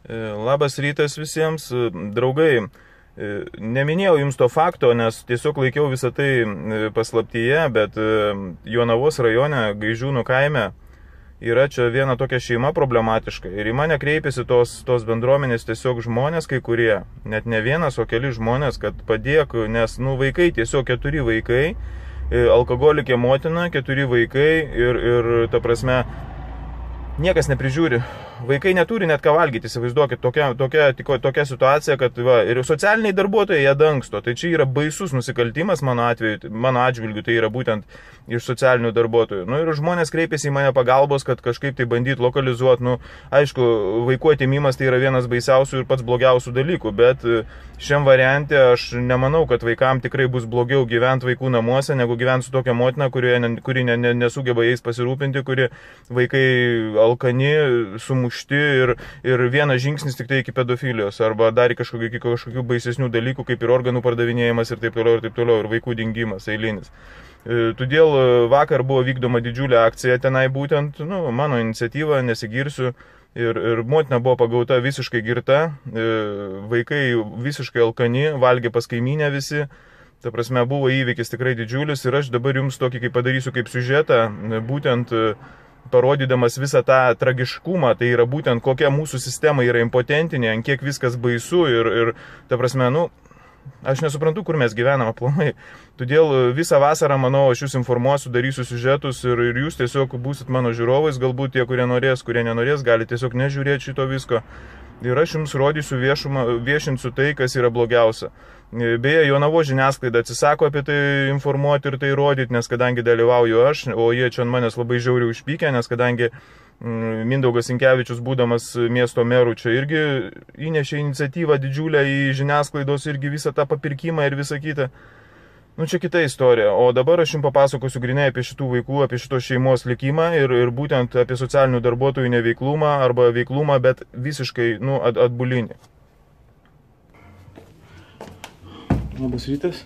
Labas rytas visiems, draugai. Neminėjau jums to fakto, nes tiesiog laikiau visą tai paslaptyje, bet Jonavos rajone, Gaižiūnų kaime, yra čia viena tokia šeima problematiška. Ir į mane kreipėsi tos bendruomenės tiesiog žmonės, kai kurie, net ne vienas, o keli žmonės, kad padėk, nes vaikai, tiesiog 4 vaikai, alkoholikė motina, 4 vaikai ir ta prasme, niekas neprižiūri. Vaikai neturi net ką valgyti, įsivaizduokit, tokia situacija, kad ir socialiniai darbuotojai jie dangsto. Tai čia yra baisus nusikaltimas mano atžvilgiu, tai yra būtent iš socialinių darbuotojų. Ir žmonės kreipiasi į mane pagalbos, kad kažkaip tai bandyti lokalizuoti. Aišku, vaikų atėmimas tai yra vienas baisiausių ir pats blogiausių dalykų, bet šiam variante aš nemanau, kad vaikam tikrai bus blogiau gyventi vaikų namuose, negu gyventi su tokia motina, kuri nesugeba jais pasirūpinti, kuri vaikai alkani, sumušti ir vienas žingsnis tik tai iki pedofilijos arba dar kažkokių baisesnių dalykų, kaip ir organų pardavinėjimas ir taip toliau, ir vaikų dingimas eilinis. Todėl vakar buvo vykdoma didžiulė akcija tenai būtent, mano iniciatyva, nesigirsiu, ir motina buvo pagauta visiškai girta, vaikai visiškai alkani, valgė pas kaimynę visi, ta prasme buvo įvykis tikrai didžiulis ir aš dabar jums tokį padarysiu kaip siužetą, būtent parodydamas visą tą tragiškumą, tai yra būtent kokia mūsų sistema yra impotentinė, ant kiek viskas baisu ir ta prasme, aš nesuprantu, kur mes gyvenam aplamai. Todėl visą vasarą, manau, aš jūs informuosiu, darysiu siužetus ir jūs tiesiog būsit mano žiūrovais, galbūt tie, kurie norės, kurie nenorės, gali tiesiog nežiūrėti šito visko. Ir aš jums rodysiu viešinsiu tai, kas yra blogiausia. Beje, Jonavos žiniasklaida atsisako apie tai informuoti ir tai rodyti, nes kadangi dalyvauju aš, o jie čia ant manęs labai žiauriai užpykę, nes kadangi Mindaugas Sinkevičius, būdamas miesto merų, čia irgi įnešė iniciatyvą didžiulę į žiniasklaidos irgi visą tą papirkimą ir visą kitą. Čia kita istorija. O dabar aš jums papasakosiu grinai apie šitų vaikų, apie šitos šeimos likimą ir būtent apie socialinių darbuotojų neveiklumą arba veiklumą, bet visiškai, atbulinį. Labas rytas.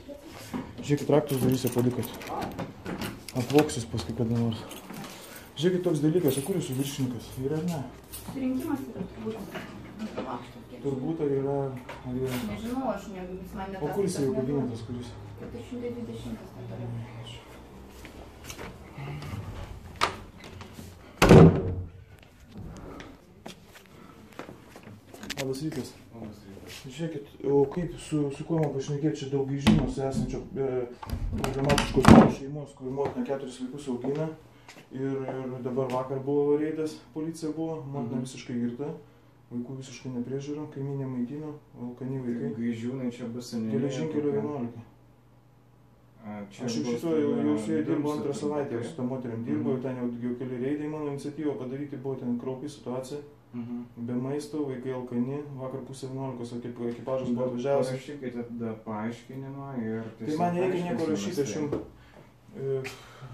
Žiūrėkit, raktus darysiu padėkot. Apvoksis paskui kada nors. Žiūrėkit, toks dalykas, o kur jūsų viršininkas? Yra ar ne? Surinkimas yra turbūt. Turbūt ar yra... Nežinau, aš negaliu, jis man netas. O kur jis jau kabinetas, kuris? 420 ten toliau. Labas rytas. Žiūrėkit, o kaip su kuo man pašnekėti čia daug Gaižiūnuose esančio problematiškos šeimos, kur motina 4 vaikus augina. Ir dabar vakar buvo reidas, policija buvo, motina visiškai girta, vaikų visiškai nepriežiūra, kaiminė maitino, alkani vaikai. Gaižiūnai čia bus seniai. Geležinkelio 11. Aš jau su jie dirbu 2 savaitę, su tą moteriam dirbu, ten jau keli reidai mano iniciatyvą padaryti, buvo ten kraupi situacija, be maisto, vaikai alkani, vakar 10:30 ekipažas buvo atvažiavęs. Parašykite tada paaiškinimą ir tiesiog... Tai man nereikia nieko rašyti,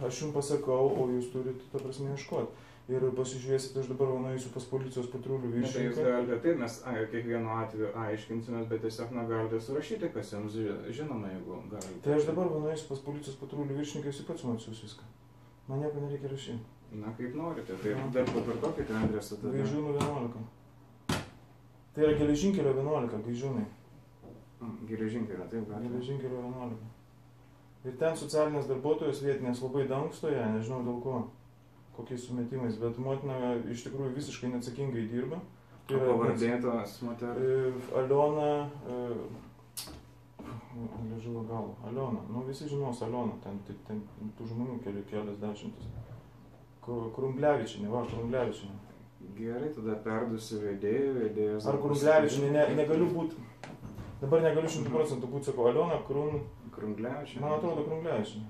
aš jums pasakau, o jūs turite, ta prasme, ieškoti. Ir pasižiūrėsite, aš dabar nueisiu pas policijos patrulių viršininką. Jūs galite, taip, mes kiekvienu atveju aiškinsimės, bet tiesiog galite surašyti, kas jums žinoma, jeigu galite. Tai aš dabar nueisiu pas policijos patrulių viršininką, jūs pats man atsiųs viską. Man nieko nereikia rašyti. Na, kaip norite, tai dar pakartokite adresą tada. Gaižiūnų 11. Tai yra Geležinkelio 11, Gaižiūnai. Geležinkelio, taip galite. Geležinkelio 11. Ir ten socialinės darbuotojos vietinės labai dangsto ją, nežinau dėl ko, kokiais sumetimais, bet motina iš tikrųjų visiškai neatsakingai dirba. O pavardėtos moters? Aliona, liežuvo galo, Aliona, visi žinos Alioną, ten tų žmonių keliasdešimtis. Krumblevičinė, Krumblevičinė. Gerai, tada perdusiu vedėjas. Ar Krumblevičinė, negaliu būti, dabar negaliu 100% būti, sakau, Aliona, Krumblevičinė. Man atrodo Krumblevičinė.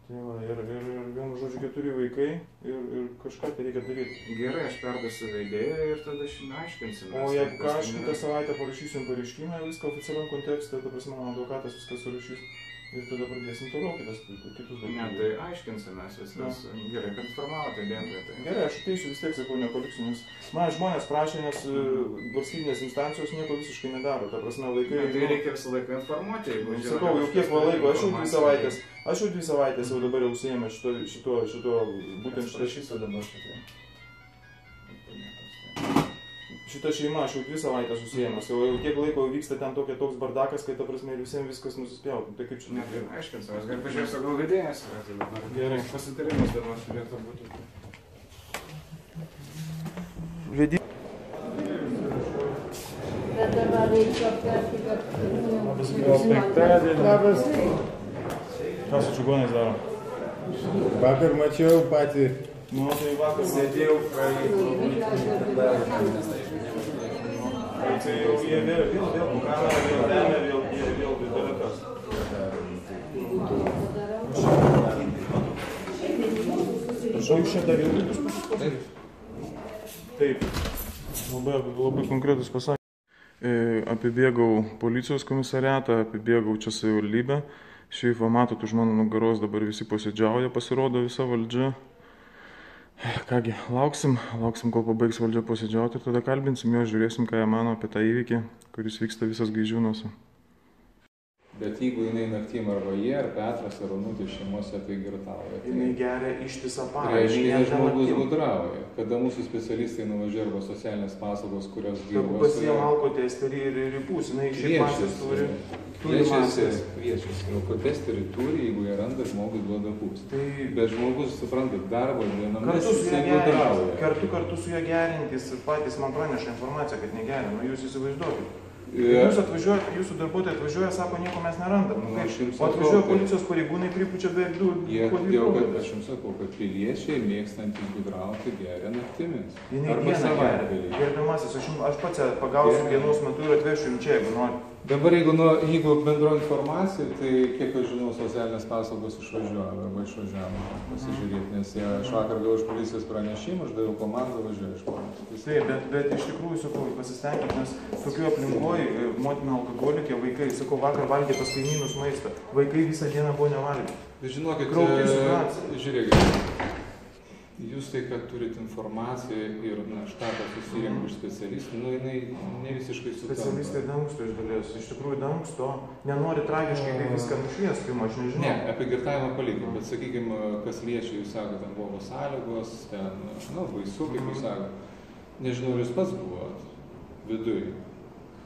Tai va, ir vienu žodžiu 4 vaikai ir kažką tai reikia daryti. Gerai, aš perduosiu vedėją ir tada aiškinsimės. O jeigu ką, aš kitą savaitę parašysiu jums pareiškimą, viską oficialiam kontekste, ta prasme, mano advokatas viską surašys. Ir tada pradėsim toliau kitus dalykus. Ne, tai aiškinsimės viskas. Gerai, kad informavote, dėkui. Gerai, aš ateisiu vis tiek, sakau, nepaliksiu, nes man žmonės prašė, nes valstybinės instancijos nieko visiškai nedaro. Ta prasme, vaikai... Tai reikia visą laiką informuoti, jeigu... Sakau, jau kiek laiko, aš jau 2 savaitės jau dabar jau užsiėmė šito, būtent šitą. Rašysiu dabar šitai. Šita šeima, aš jau 2 savaitės susijęs, jau tiek laiko vyksta ten toks bardakas, kai ta prasme visiems viskas nusispjautų. Tai kaip čia? Ne, tai aiškinsiu, aš gal pažiūrėsiu, gal vedėjas yra, tai dabar. Gerai. Pasitarimas dar nors turėtų būti. Vedė. Bet dabar reikia aptarti, kad... Labas. Ką su čigonais daro? Vakar mačiau patį. Nu, tai vakar Sėdėjau praeitį. Tai jau jie vėl kamerą, vėl temė, vėl dalykas. Prašau, jūs čia dar ilgai bus pasakyti? Taip. Labai konkretus pasakymai. Apibėgau policijos komisariatą, apibėgau čia savivaldybę. Šiaip va matot, už mano nugaros dabar visi posėdžiauja, pasirodo visa valdžia. Kągi, lauksim, kol pabaigs valdžia posėdžiauti ir tada kalbinsim jo, žiūrėsim, ką jie mano apie tą įvykį, kuris vyksta visas Gaižiūnuose. Bet jeigu jinai naktim arba jie, ar Petras, ar Onutė šeimose, tai girtauja. Jinai geria ištisą parą. Reiškia, žmogus gudrauja. Kada mūsų specialistai nuvažiuoja arba socialinės paslaugos, kurios dirba... Pasiem alkotesterį ir įpūs, jinai šiaip masės turi masės. Kviečiasi. Alkotesterį turi, jeigu jie randa, žmogui duoda pūs. Bet žmogus, suprantat, darbo dienomis jisai gudrauja. Kartu su juo gerintys patys man praneša informaciją, kad negeria. Nu jūs įsivaizduokit. Jūs atvažiuojat, jūsų darbuotojai atvažiuoja, sako, nieko mes nerandam. O atvažiuoja policijos pareigūnai, pripučia beveik 2 kodėl, aš jums sakau, kad piliečiai mėgstantys gudrauti geria naktimis. Arba savaitgalį. Gerbiamasis, aš pats pagausiu dienos metu ir atvešiu jums čia, jeigu nori. Dabar jeigu bendro informacija, tai kiek aš žinau, socialinės paslaugos išvažiuoja arba išvažiavo pasižiūrėti, nes aš vakar gavau iš policijos pranešimą, aš daviau komandą, važiuoju iš policijos. Taip, bet iš tikrųjų, sakau, pasistengti, nes tokiu aplinkoj, motina alkoholikė, vaikai, sakau, vakar valgė pas kaimynus maistą, vaikai visą dieną buvo nevalgę. Žinokit, žiūrėkit, jūs tai, kad turit informaciją ir štatą susirenka iš specialistų, nu jinai ne visiškai sutampa. Specialistai dangsto iš dalies, iš tikrųjų dangsto, nenori tragiškai kaip viską nušviesti, aš nežinau. Ne, apie girtavimą palikim, bet sakykime, kas liečia, jūs sako, ten buvo sąlygos, ten, baisu, kaip jūs sako. Nežinau, jūs pats buvot viduj.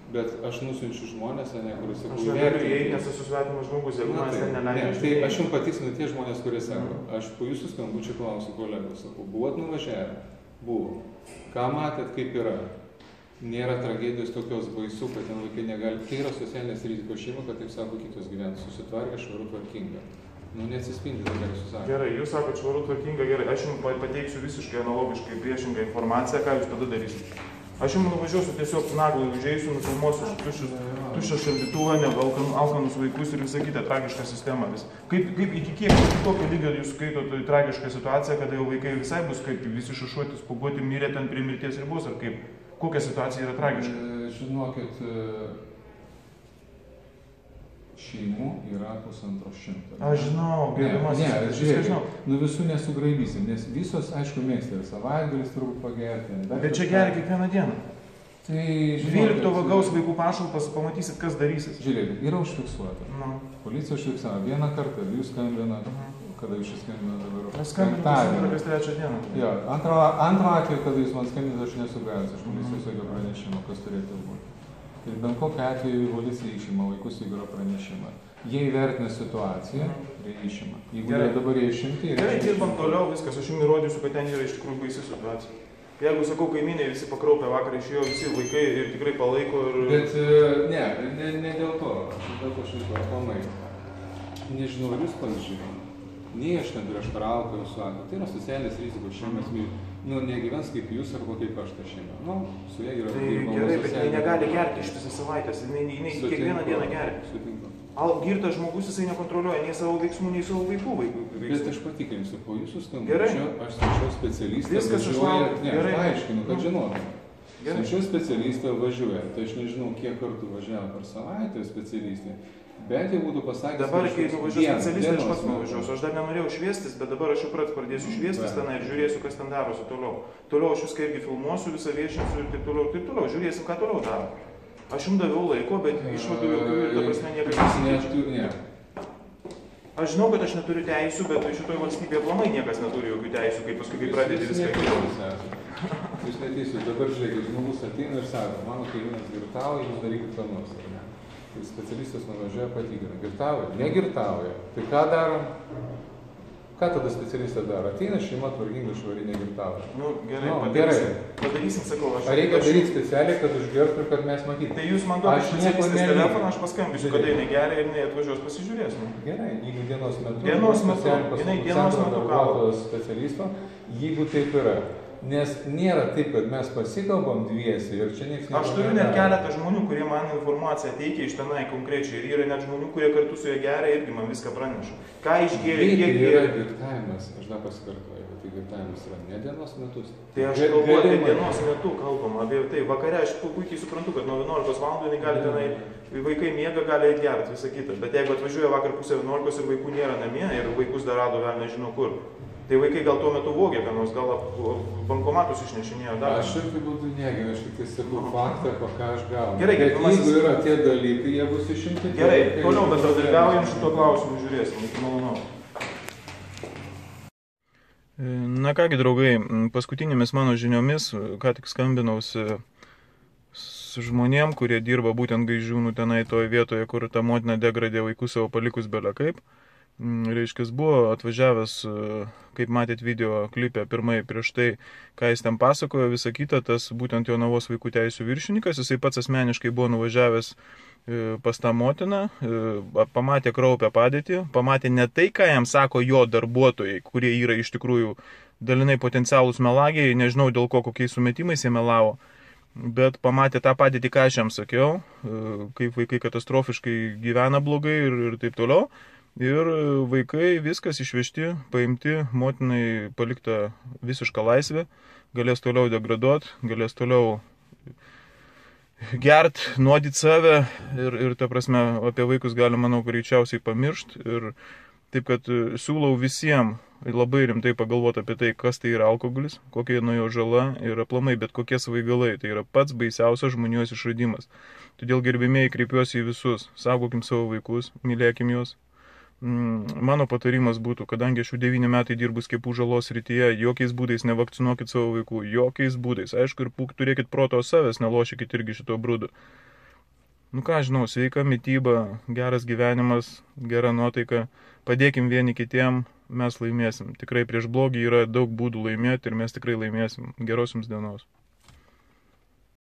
Bet aš nusiunčiu žmonės, kuris sakau, aš negaliu įeiti, nes esu svetimas žmogus, jeigu manęs ten neleidžia. Tai aš jums patiksinu tie žmonės, kurie sako, aš po jūsų skambučių klausiu kolegos, sakau, buvot nuvažiavę? Buvo. Ką matėt, kaip yra? Nėra tragedijos tokios baisu, kad ten vaikai negali. Tai yra socialinės rizikos šeima, kad taip sako, kitos gyventi susitvarkę, švaru tvarkinga. Nu, neatsispindi, tai jūs sakėte. Gerai, jūs sakote švaru tvarkinga, gerai. Aš jums pateiksiu visiškai analogiškai priešingą informaciją, ką jūs tada darysite. Aš jums nuvažiuosiu tiesiog naglai, užeisiu, nufilmuosiu tuščią šaldytuvą, alkanus vaikus ir visą kitą tragišką sistemą. Iki kokio lygio jūs skaitote tragišką situaciją, kada jau vaikai visai bus kaip visi šašuoti, spuguoti, mirė ten prie mirties ribos, ar kaip? Kokia situacija yra tragiška? Žinokit, šeimų yra 150. Aš žinau, gerbiamasis. Žiūrėk, nu visų nesugraibysim, nes visos, aišku, mėgsta ir savaitgalis turbūt pagerti. Bet čia geria kiekvieną dieną. Tai 12 vagaus vaikų pašalpas, pamatysit, kas darysis. Žiūrėkit, yra užfiksuota. Policija užfiksavo vieną kartą, jūs skambinat, kada jūs skambinat dabar. Aš skambinu kas 3 dieną. Jo, antro atveju, kada jūs man skambinat, aš nesu gavęs iš policijos jokio pranešimo, kas turėtų būti. Ir bent kokiu atveju policija išima vaikus, jeigu yra pranešimą. Jie įvertina situaciją ir išima. Jeigu jie dabar išimti... Gerai, dirbam toliau, viskas. Aš jums įrodysiu, kad ten yra iš tikrųjų baisi situacija. Jeigu, sakau, kaimynai visi pakraupę vakar išėjo, visi vaikai ir tikrai palaiko ir... Bet ne dėl to. Dėl to šis aplamai. Nežinau, ar jūs pats žinot. Nei aš ten prieštarauju, kai jūs sakote. Tai yra socialinės rizikos šeimas. Nu, negyvens kaip jūs arba kaip aš tą šeimą. Nu, su jie yra... Tai gerai, bet jie negali gerti ištisą savaitės. Jinai kiekvieną dieną geria. Sutinku. Girtas žmogus, jisai nekontroliuoja nei savo veiksmų, nei savo vaikų veiksmų. Bet aš patikrinsiu, po jūsų skambučio aš siunčiau specialistą važiuoja. Ne, aš paaiškinu, kad žinotum. Siunčiau specialistą važiuoja. Tai aš nežinau, kiek kartų važiavo per savaitę specialistai. Bet jau būtų pasakęs... Dabar, kai nuvažiuos specialistą, aš pats nuvažiuosiu. Aš dar nenorėjau šviestis, bet dabar aš jau pradėsiu šviestis ten ir žiūrėsiu, kas ten darosi toliau. Toliau aš viską irgi filmuosiu, visą viešinsiu ir taip toliau. Žiūrėsim, ką toliau daro. Aš jums daviau laiko, bet išvadų jokių ir ta prasme niekas... Aš žinau, kad aš neturiu teisių, bet šitoj valstybėje aplamai niekas neturi jokių teisių, kaip paskui pradėti viską. Jūs neteisus, dabar žiūrėkit, žmogus ateina ir sako, mano kaimynas girtauja, jūs darykit ką nors, ar ne? Tai specialistas nuvažiuoja patikrina, girtauja, negirtauja. Tai ką darom? Ką tada specialistas daro? Ateina šeima tvarkinga, švari, negirtauja. Nu, gerai, padarysim, sakau, aš... Ar reikia daryti specialiai, kad užgertų ir kad mes matytume? Tai jūs man duokite specialistės telefoną, aš paskambinsiu, kada jinai geria ir jinai atvažiuos pasižiūrės. Gerai, jeigu dienos metu... Dienos metu, jinai dienos metu kalba. Specialisto, jeigu taip yra. Nes nėra taip, kad mes pasikalbam dviesi ir čia nieks... Aš turiu net keletą žmonių, kurie man informaciją teikia iš tenai konkrečiai. Ir yra net žmonių, kurie kartu su juo geria irgi man viską praneša. Ką išgėrė, kiek yra girtavimas, aš dar pasikartoju, tai girtavimas yra ne dienos metus. Tai aš kalbu apie dienos metu, kalbam apie tai. Vakare aš puikiai suprantu, kad nuo 11 valandų jinai gali tenai, vaikai miega, gali eit gerti, visą kitą. Bet jeigu atvažiuoja vakar pusę 11 ir vaikų nėra namie ir vaikus dar rado vėl nežinau kur, tai vaikai gal tuo metu vogė, ką nors gal bankomatus išnešinėjo dar. Aš irgi būtų neginu, aš tik tai sakau faktą, ką aš gaunu. Gerai, jeigu yra tie dalykai, jie bus išimti. Gerai, toliau bendradarbiaujam šito klausimu, žiūrėsim, iki malonau. Na kągi, draugai, paskutinėmis mano žiniomis, ką tik skambinausi su žmonėm, kurie dirba būtent Gaižiūnų tenai toje vietoje, kur ta motina degradė vaikus savo palikus bele kaip. Reiškia, buvo atvažiavęs, kaip matėt video klipę pirmai prieš tai, ką jis ten pasakojo, visą kitą, tas būtent Jonavos vaikų teisių viršininkas, jisai pats asmeniškai buvo nuvažiavęs pas tą motiną, pamatė kraupę padėtį, pamatė ne tai, ką jam sako jo darbuotojai, kurie yra iš tikrųjų dalinai potencialūs melagiai, nežinau dėl ko, kokiais sumetimais jie melavo, bet pamatė tą padėtį, ką aš jam sakiau, kaip vaikai katastrofiškai gyvena blogai ir taip toliau. Ir vaikai viskas išvežti, paimti, motinai palikta visišką laisvę, galės toliau degraduoti, galės toliau gert, nuodyti save ir ta prasme apie vaikus galima, manau, greičiausiai pamiršti. Ir taip, kad siūlau visiems labai rimtai pagalvoti apie tai, kas tai yra alkoholis, kokia nuo jo žala ir aplamai bet kokie svaigalai. Tai yra pats baisiausias žmonijos išradimas. Todėl gerbimieji kreipiuosi į visus, saugokim savo vaikus, mylėkim juos. Mano patarimas būtų, kadangi aš jau 9 metai dirbu skiepų žalos srityje, jokiais būdais nevakcinuokit savo vaikų, jokiais būdais. Aišku, ir turėkit proto savęs, nelošykit irgi šito brūdu. Nu ką žinau, sveika mityba, geras gyvenimas, gera nuotaika, padėkim vieni kitiem, mes laimėsim. Tikrai prieš blogį yra daug būdų laimėti ir mes tikrai laimėsim. Geros jums dienos.